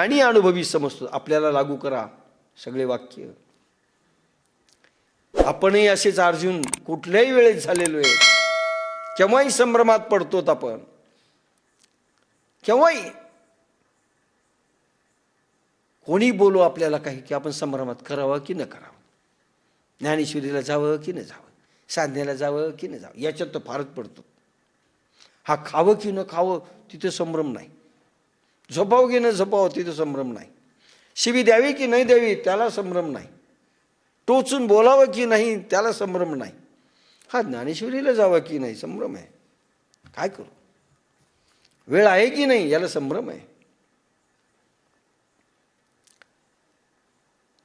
आणि अनुभवी समजतो. आपल्याला लागू करा सगळे वाक्य. आपणही असेच अर्जुन कुठल्याही वेळेत झालेलो आहे. केव्हाही संभ्रमात पडतो आपण, केव्हाही कोणी बोलू आपल्याला काही, की आपण संभ्रमात करावं की न करावं, ज्ञानेश्वरीला जावं की न जावं, साधनेला जावं की न जावं, याच्यात तर फारच पडतो. हा खावं की न खावं तिथे संभ्रम नाही, झोपावं की न झोपावं तिथे संभ्रम नाही, शिवी द्यावी की नाही द्यावी त्याला संभ्रम नाही, टोचून बोलावं की नाही त्याला संभ्रम नाही. हा ज्ञानेश्वरीला जावं की नाही संभ्रम आहे. काय करू, वेळ आहे की नाही याला संभ्रम आहे.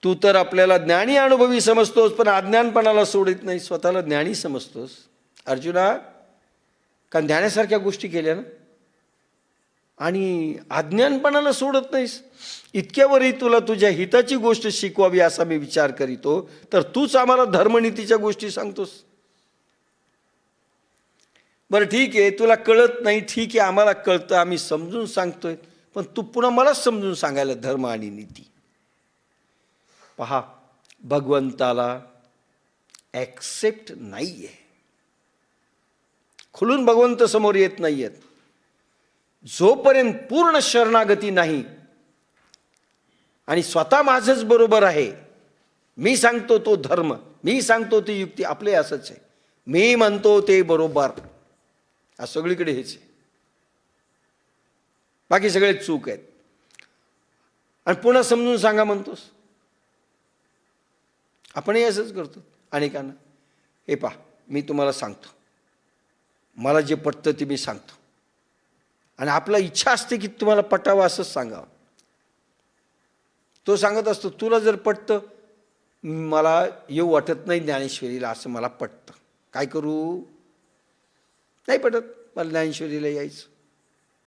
तू तर आपल्याला ज्ञानी अनुभवी समजतोस, पण अज्ञानपणाला सोडित नाही, स्वतःला ज्ञानी समजतोस. अर्जुना, कारण ज्ञानासारख्या गोष्टी केल्या ना, आणि अज्ञानपणाला सोडत नाहीस. इतक्यावरही तुला तुझ्या हिताची गोष्ट शिकवावी असा मी विचार करीतो, तर तूच आम्हाला धर्मनीतीच्या गोष्टी सांगतोस. बरं ठीक आहे, तुला कळत नाही, ठीक आहे, आम्हाला कळतं, आम्ही समजून सांगतोय, पण तू पुन्हा मलाच समजून सांगायला धर्म आणि नीती. पहा, भगवंताला ॲक्सेप्ट नाही आहे, खुलून भगवंत समोर येत नाही आहेत जोपर्यंत पूर्ण शरणागती नाही आणि स्वतः माझंच बरोबर आहे, मी सांगतो तो धर्म, मी सांगतो ती युक्ती, आपले असंच आहे, मी म्हणतो ते बरोबर, आज सगळीकडे हेच आहे, बाकी सगळे चूक आहेत. आणि पुन्हा समजून सांगा म्हणतोस. आपणही असंच करतो अनेकांना. हे पहा, मी तुम्हाला सांगतो, मला जे पटतं ते मी सांगतो, आणि आपला इच्छा असते की तुम्हाला पटावं असंच सांगावं. तो सांगत असतो, तुला जर पटतं, मला येऊ वाटत नाही ज्ञानेश्वरीला, असं मला पटतं, काय करू, नाही पटत मला ज्ञानेश्वरीला यायचं.